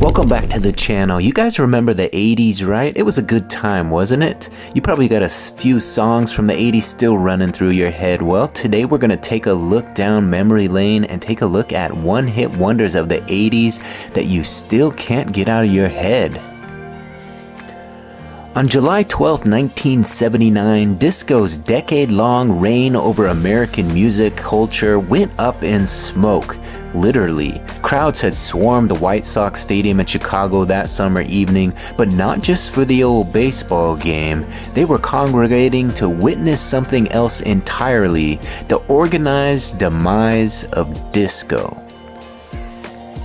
Welcome back to the channel. You guys remember the 80s, right? It was a good time, wasn't it? You probably got a few songs from the 80s still running through your head. Well, today we're going to take a look down memory lane and take a look at one-hit wonders of the 80s that you still can't get out of your head. On July 12, 1979, disco's decade-long reign over American music culture went up in smoke. Literally, crowds had swarmed the White Sox Stadium in Chicago that summer evening, but not just for the old baseball game. They were congregating to witness something else entirely, the organized demise of disco.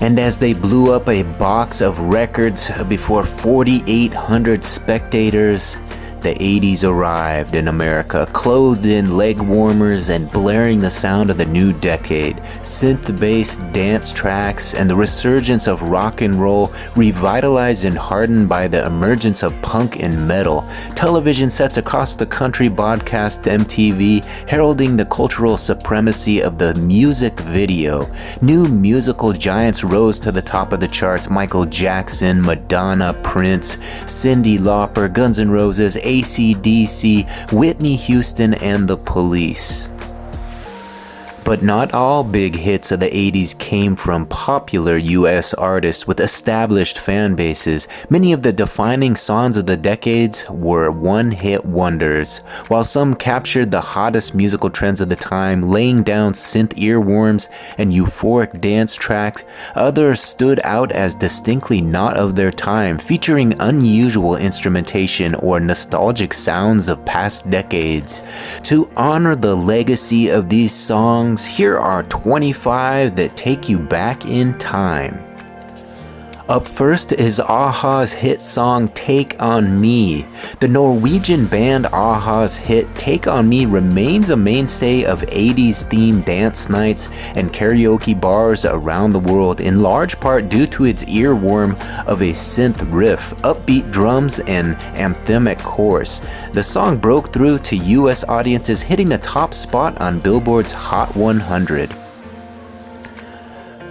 And as they blew up a box of records before 4,800 spectators, the 80s arrived in America, clothed in leg warmers and blaring the sound of the new decade. Synth-based dance tracks and the resurgence of rock and roll, revitalized and hardened by the emergence of punk and metal. Television sets across the country broadcast MTV, heralding the cultural supremacy of the music video. New musical giants rose to the top of the charts: Michael Jackson, Madonna, Prince, Cyndi Lauper, Guns N' Roses, AC/DC, Whitney Houston, and The Police. But not all big hits of the 80s came from popular US artists with established fan bases. Many of the defining songs of the decades were one-hit wonders. While some captured the hottest musical trends of the time, laying down synth earworms and euphoric dance tracks, others stood out as distinctly not of their time, featuring unusual instrumentation or nostalgic sounds of past decades. To honor the legacy of these songs, here are 25 that take you back in time. Up first is a-ha's hit song Take On Me. The Norwegian band a-ha's hit Take On Me remains a mainstay of 80s themed dance nights and karaoke bars around the world, in large part due to its earworm of a synth riff, upbeat drums, and anthemic chorus. The song broke through to US audiences, hitting the top spot on Billboard's Hot 100.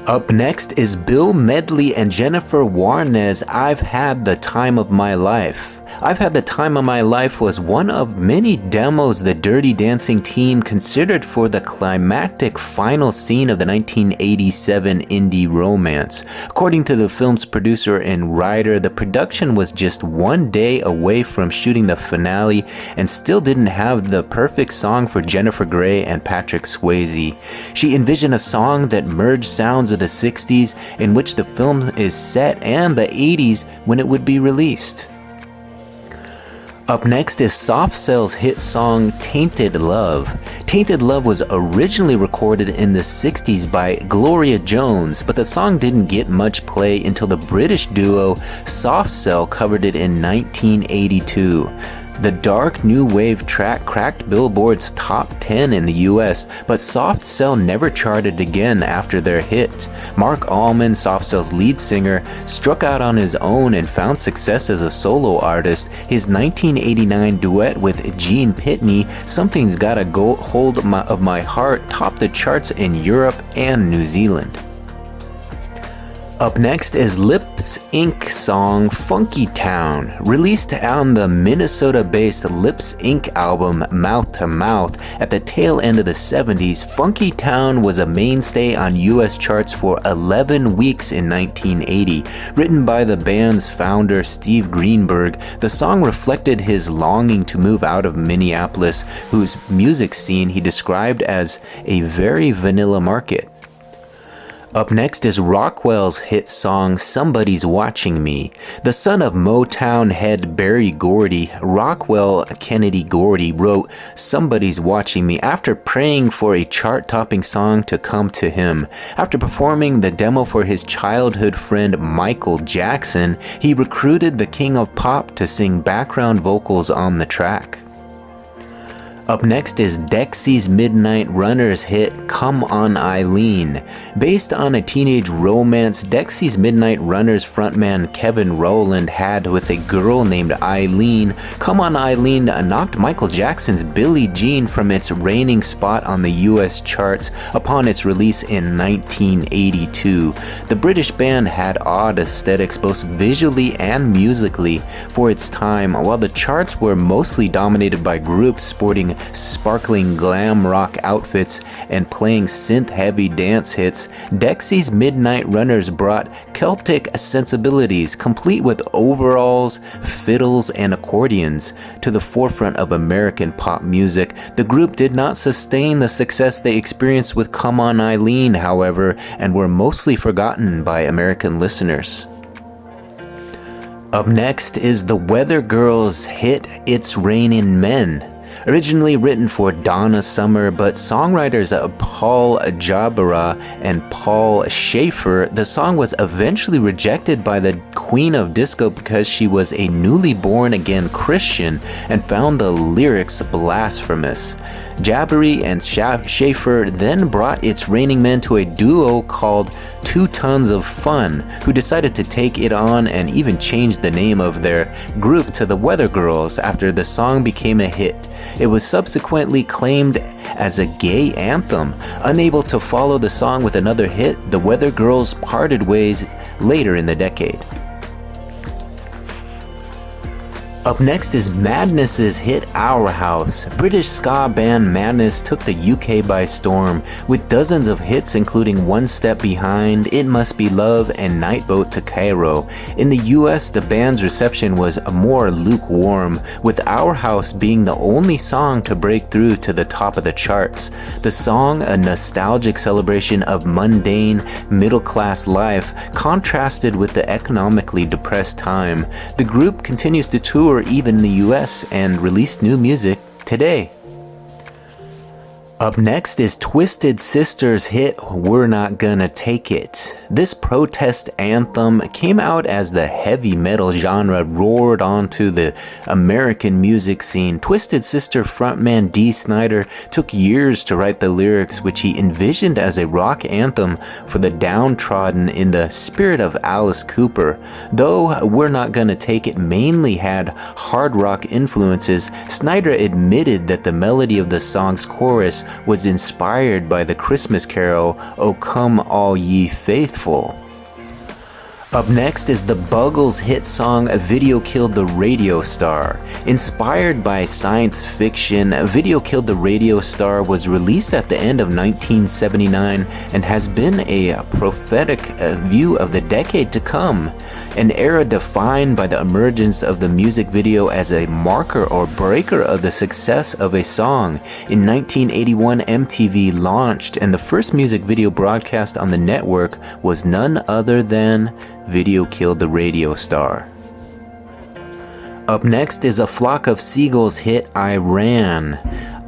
Up next is Bill Medley and Jennifer Warnes' I've Had the Time of My Life. I've Had the Time of My Life was one of many demos the Dirty Dancing team considered for the climactic final scene of the 1987 indie romance. According to the film's producer and writer, the production was just one day away from shooting the finale and still didn't have the perfect song for Jennifer Grey and Patrick Swayze. She envisioned a song that merged sounds of the 60s, in which the film is set, and the 80s when it would be released. Up next is Soft Cell's hit song Tainted Love. Tainted Love was originally recorded in the 60s by Gloria Jones, but the song didn't get much play until the British duo Soft Cell covered it in 1982. The dark new wave track cracked Billboard's top 10 in the US, but Soft Cell never charted again after their hit. Mark Allman, Soft Cell's lead singer, struck out on his own and found success as a solo artist. His 1989 duet with Gene Pitney, Something's Gotta Go Hold of My Heart, topped the charts in Europe and New Zealand. Up next is Lips Inc. song Funky Town. Released on the Minnesota-based Lips Inc. album Mouth to Mouth at the tail end of the 70s, Funky Town was a mainstay on US charts for 11 weeks in 1980. Written by the band's founder Steve Greenberg, the song reflected his longing to move out of Minneapolis, whose music scene he described as a very vanilla market. Up next is Rockwell's hit song Somebody's Watching Me. The son of Motown head Berry Gordy, Rockwell Kennedy Gordy wrote Somebody's Watching Me after praying for a chart-topping song to come to him. After performing the demo for his childhood friend Michael Jackson, he recruited the King of Pop to sing background vocals on the track. Up next is Dexy's Midnight Runners hit Come On Eileen. Based on a teenage romance Dexy's Midnight Runners frontman Kevin Rowland had with a girl named Eileen, Come On Eileen knocked Michael Jackson's Billie Jean from its reigning spot on the US charts upon its release in 1982. The British band had odd aesthetics both visually and musically for its time, while the charts were mostly dominated by groups sporting sparkling glam rock outfits and playing synth-heavy dance hits. Dexy's Midnight Runners brought Celtic sensibilities, complete with overalls, fiddles, and accordions, to the forefront of American pop music. The group did not sustain the success they experienced with Come On Eileen, however, and were mostly forgotten by American listeners. Up next is the Weather Girls hit It's Raining Men. Originally written for Donna Summer, but songwriters Paul Jabara and Paul Schaefer, the song was eventually rejected by the Queen of Disco because she was a newly born again Christian and found the lyrics blasphemous. Jabari and Schaefer then brought It's Raining Men to a duo called 2 Tons of Fun, who decided to take it on and even changed the name of their group to the Weather Girls after the song became a hit. It was subsequently claimed as a gay anthem. Unable to follow the song with another hit, the Weather Girls parted ways later in the decade. Up next is Madness's hit Our House. British ska band Madness took the UK by storm, with dozens of hits including One Step Behind, It Must Be Love, and Night Boat to Cairo. In the US, the band's reception was more lukewarm, with Our House being the only song to break through to the top of the charts. The song, a nostalgic celebration of mundane, middle-class life, contrasted with the economically depressed time. The group continues to tour even in the US and release new music today. Up next is Twisted Sister's hit We're Not Gonna Take It. This protest anthem came out as the heavy metal genre roared onto the American music scene. Twisted Sister frontman Dee Snider took years to write the lyrics, which he envisioned as a rock anthem for the downtrodden in the spirit of Alice Cooper. Though We're Not Gonna Take It mainly had hard rock influences, Snider admitted that the melody of the song's chorus was inspired by the Christmas carol, O Come All Ye Faithful. Up next is the Buggles' hit song Video Killed the Radio Star. Inspired by science fiction, Video Killed the Radio Star was released at the end of 1979 and has been a prophetic view of the decade to come. An era defined by the emergence of the music video as a marker or breaker of the success of a song. In 1981, MTV launched, and the first music video broadcast on the network was none other than Video Killed the Radio Star. Up next is A Flock of Seagulls' hit I Ran.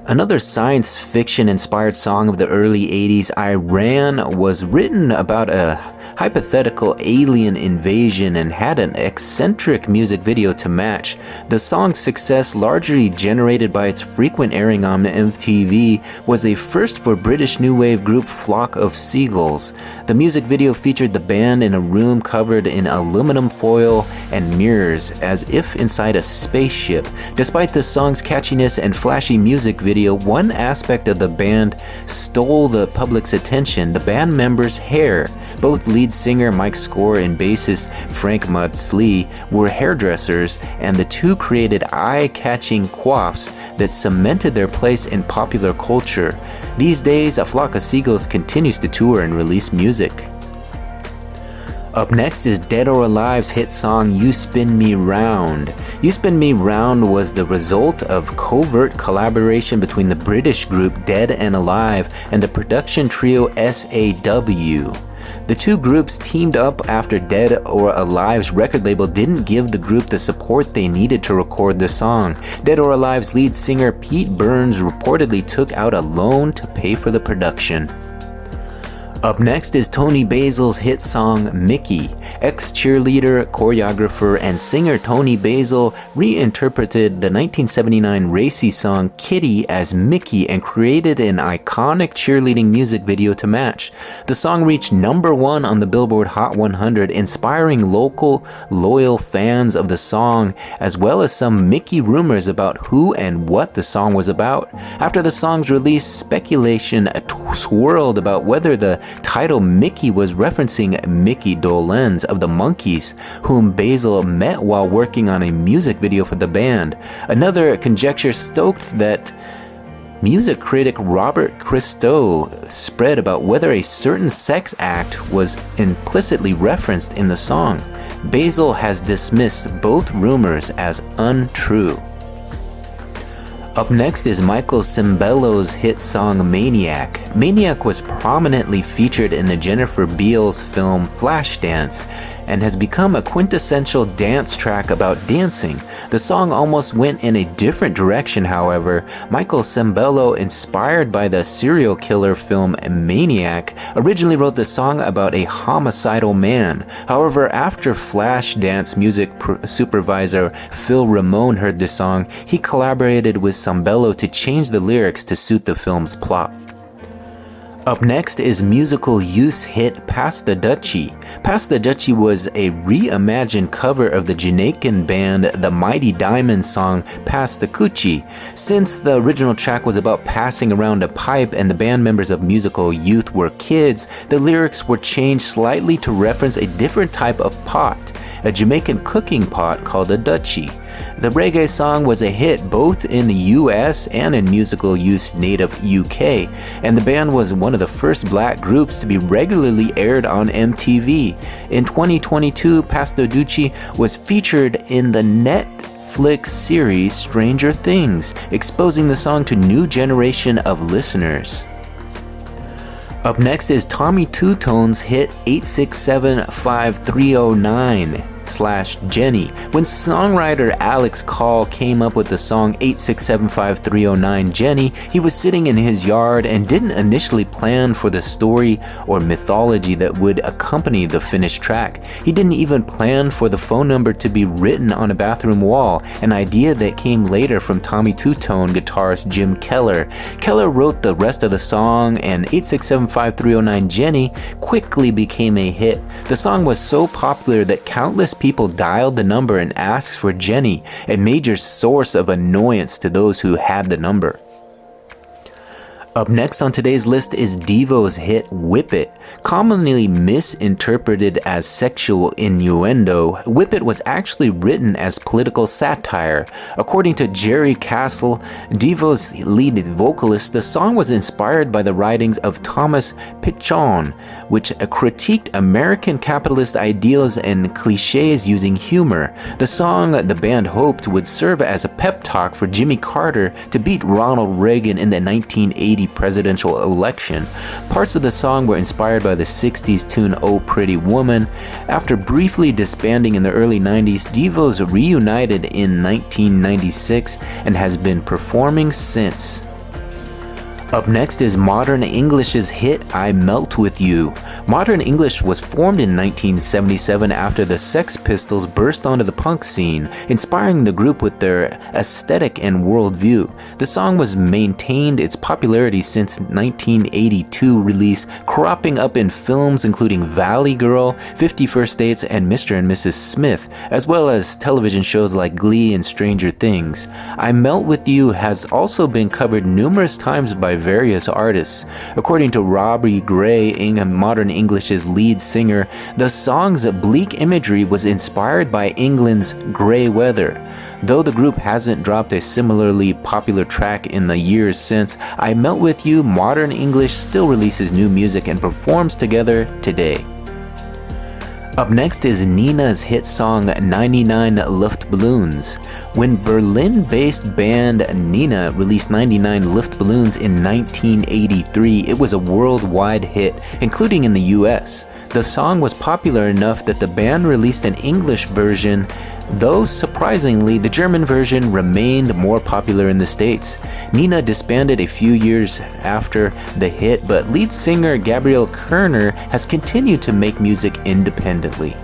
Another science fiction inspired song of the early 80s, I Ran was written about a hypothetical alien invasion and had an eccentric music video to match. The song's success, largely generated by its frequent airing on MTV, was a first for British new wave group Flock of Seagulls. The music video featured the band in a room covered in aluminum foil and mirrors, as if inside a spaceship. Despite the song's catchiness and flashy music video, one aspect of the band stole the public's attention: the band members' hair. Both lead singer Mike Score and bassist Frank Maudsley were hairdressers, and the two created eye-catching coiffes that cemented their place in popular culture. These days, A Flock of Seagulls continues to tour and release music. Up next is Dead or Alive's hit song You Spin Me Round. You Spin Me Round was the result of covert collaboration between the British group Dead and Alive and the production trio SAW. The two groups teamed up after Dead or Alive's record label didn't give the group the support they needed to record the song. Dead or Alive's lead singer Pete Burns reportedly took out a loan to pay for the production. Up next is Tony Basil's hit song Mickey. Ex-cheerleader, choreographer, and singer Toni Basil reinterpreted the 1979 racy song Kitty as Mickey and created an iconic cheerleading music video to match. The song reached #1 on the Billboard Hot 100, inspiring local, loyal fans of the song, as well as some Mickey rumors about who and what the song was about. After the song's release, speculation swirled about whether the title Mickey was referencing Mickey Dolenz of the Monkees, whom Basil met while working on a music video for the band. Another conjecture stoked that music critic Robert Christou spread about whether a certain sex act was implicitly referenced in the song. Basil has dismissed both rumors as untrue. Up next is Michael Sembello's hit song Maniac. Maniac was prominently featured in the Jennifer Beals film Flashdance and has become a quintessential dance track about dancing. The song almost went in a different direction, however. Michael Sembello, inspired by the serial killer film Maniac, originally wrote the song about a homicidal man. However, after Flashdance music supervisor Phil Ramone heard the song, he collaborated with Sembello to change the lyrics to suit the film's plot. Up next is musical youth hit Pass the Dutchie. Pass the Dutchie was a reimagined cover of the Jamaican band The Mighty Diamonds song Pass the Coochie. Since the original track was about passing around a pipe and the band members of musical youth were kids, the lyrics were changed slightly to reference a different type of pot, a Jamaican cooking pot called a Dutchie. The reggae song was a hit both in the US and in musical youth's native UK, and the band was one of the first black groups to be regularly aired on MTV. In 2022, Pass the Dutchie was featured in the Netflix series Stranger Things, exposing the song to new generation of listeners. Up next is Tommy Two Tone's hit 8675309/Jenny. When songwriter Alex Call came up with the song 8675309 Jenny, he was sitting in his yard and didn't initially plan for the story or mythology that would accompany the finished track. He didn't even plan for the phone number to be written on a bathroom wall, an idea that came later from Tommy Two Tone guitarist Jim Keller. Keller wrote the rest of the song, and 8675309 Jenny quickly became a hit. The song was so popular that countless people dialed the number and asked for Jenny, a major source of annoyance to those who had the number. Up next on today's list is Devo's hit Whip It. Commonly misinterpreted as sexual innuendo, Whip It was actually written as political satire. According to Jerry Castle, Devo's lead vocalist, the song was inspired by the writings of Thomas Pynchon, which critiqued American capitalist ideals and cliches using humor. The song the band hoped would serve as a pep talk for Jimmy Carter to beat Ronald Reagan in the 1980 presidential election. Parts of the song were inspired by the 60s tune Oh Pretty Woman. After briefly disbanding in the early 90s, Devo's reunited in 1996 and has been performing since. Up next is Modern English's hit I Melt With You. Modern English was formed in 1977 after the Sex Pistols burst onto the punk scene, inspiring the group with their aesthetic and worldview. The song was maintained its popularity since 1982 release, cropping up in films including Valley Girl, 50 First Dates, and Mr. and Mrs. Smith, as well as television shows like Glee and Stranger Things. I Melt With You has also been covered numerous times by various artists. According to Robbie Gray, Modern English's lead singer, the song's bleak imagery was inspired by England's grey weather. Though the group hasn't dropped a similarly popular track in the years since I Melt With You, Modern English still releases new music and performs together today. Up next is Nina's hit song 99 Luftballons. When Berlin-based band Nina released 99 Luftballons in 1983, it was a worldwide hit, including in the US. The song was popular enough that the band released an English version, though surprisingly, the German version remained more popular in the States. Nina disbanded a few years after the hit, but lead singer Gabriel Kerner has continued to make music independently.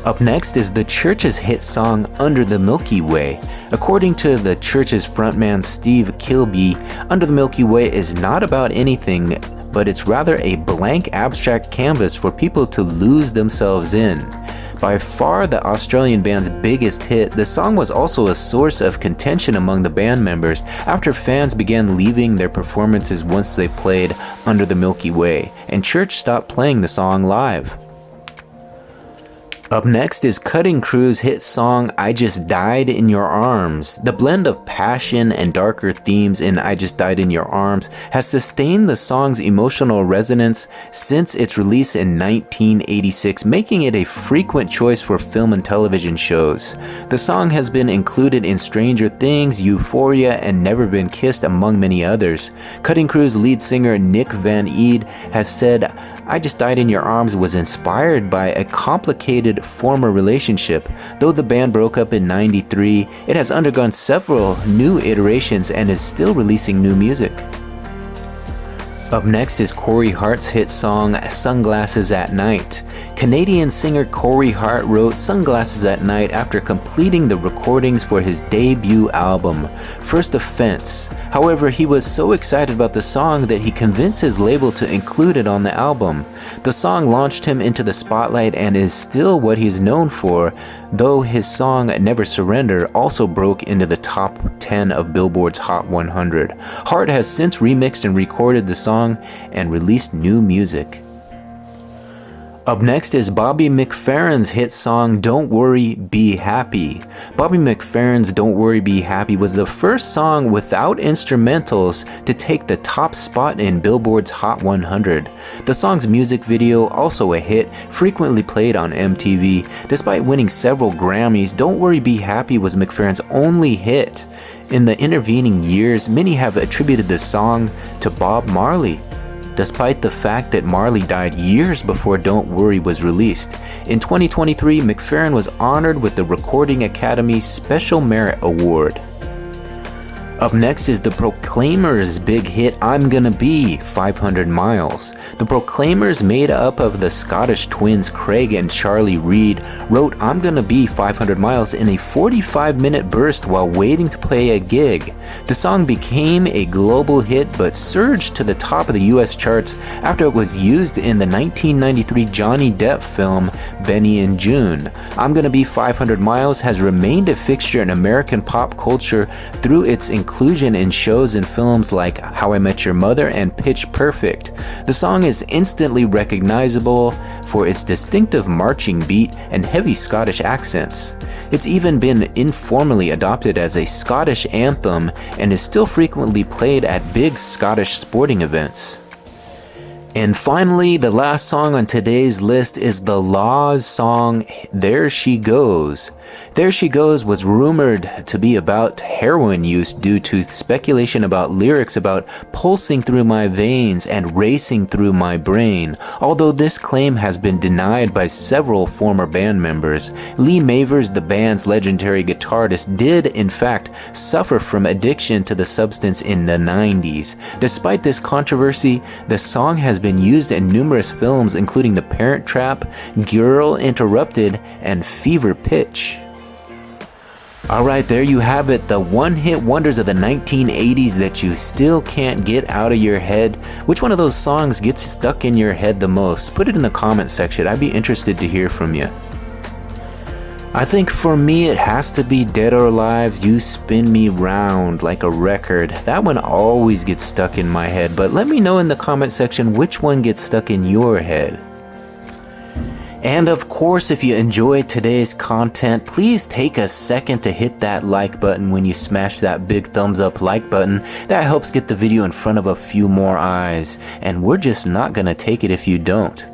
Up next is the Church's hit song Under the Milky Way. According to the Church's frontman Steve Kilbey, Under the Milky Way is not about anything, but it's rather a blank abstract canvas for people to lose themselves in. By far the Australian band's biggest hit, the song was also a source of contention among the band members after fans began leaving their performances once they played Under the Milky Way, and Church stopped playing the song live. Up next is Cutting Crew's hit song I Just Died in Your Arms. The blend of passion and darker themes in I Just Died in Your Arms has sustained the song's emotional resonance since its release in 1986, making it a frequent choice for film and television shows. The song has been included in Stranger Things, Euphoria, and Never Been Kissed, among many others. Cutting Crew's lead singer Nick Van Eed has said, I Just Died in Your Arms was inspired by a complicated former relationship. Though the band broke up in '93, it has undergone several new iterations and is still releasing new music. Up next is Corey Hart's hit song Sunglasses at Night. Canadian singer Corey Hart wrote Sunglasses at Night after completing the recordings for his debut album, First Offense. However, he was so excited about the song that he convinced his label to include it on the album. The song launched him into the spotlight and is still what he's known for, though his song Never Surrender also broke into the top 10 of Billboard's Hot 100. Hart has since remixed and recorded the song and released new music. Up next is Bobby McFerrin's hit song Don't Worry, Be Happy. Bobby McFerrin's Don't Worry, Be Happy was the first song without instrumentals to take the top spot in Billboard's Hot 100. The song's music video, also a hit, frequently played on MTV. Despite winning several Grammys, Don't Worry, Be Happy was McFerrin's only hit. In the intervening years, many have attributed the song to Bob Marley, despite the fact that Marley died years before Don't Worry was released. In 2023, McFerrin was honored with the Recording Academy Special Merit Award. Up next is the Proclaimers' big hit I'm Gonna Be 500 Miles. The Proclaimers, made up of the Scottish twins Craig and Charlie Reid, wrote I'm Gonna Be 500 Miles in a 45-minute burst while waiting to play a gig. The song became a global hit but surged to the top of the US charts after it was used in the 1993 Johnny Depp film Benny and June. I'm Gonna Be 500 Miles has remained a fixture in American pop culture through its inclusion in shows and films like How I Met Your Mother and Pitch Perfect. The song is instantly recognizable for its distinctive marching beat and heavy Scottish accents. It's even been informally adopted as a Scottish anthem and is still frequently played at big Scottish sporting events. And finally, the last song on today's list is the Laws song There She Goes. There She Goes was rumored to be about heroin use due to speculation about lyrics about pulsing through my veins and racing through my brain. Although this claim has been denied by several former band members, Lee Mavers, the band's legendary guitarist, did in fact suffer from addiction to the substance in the 90s. Despite this controversy, the song has been used in numerous films including The Parent Trap, Girl Interrupted, and Fever Pitch. Alright, there you have it, the one-hit wonders of the 1980s that you still can't get out of your head. Which one of those songs gets stuck in your head the most? Put it in the comment section, I'd be interested to hear from you. I think for me it has to be Dead or Alive's You Spin Me Round Like a Record. That one always gets stuck in my head, but let me know in the comment section which one gets stuck in your head. And of course, if you enjoyed today's content, please take a second to hit that like button when you smash that big thumbs up like button. That helps get the video in front of a few more eyes, and we're just not gonna take it if you don't.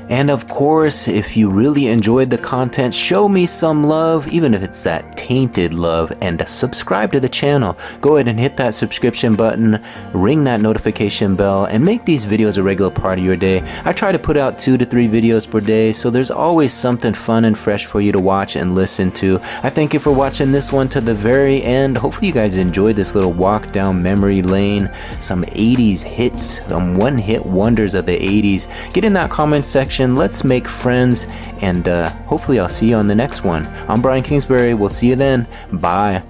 And of course, if you really enjoyed the content, show me some love, even if it's that tainted love, and subscribe to the channel. Go ahead and hit that subscription button, ring that notification bell, and make these videos a regular part of your day. I try to put out 2 to 3 videos per day, so there's always something fun and fresh for you to watch and listen to. I thank you for watching this one to the very end. Hopefully you guys enjoyed this little walk down memory lane. Some 80s hits, some one-hit wonders of the 80s. Get in that comment section conversation. Let's make friends, and hopefully I'll see you on the next one. I'm Brian Kingsbury. We'll see you then. Bye.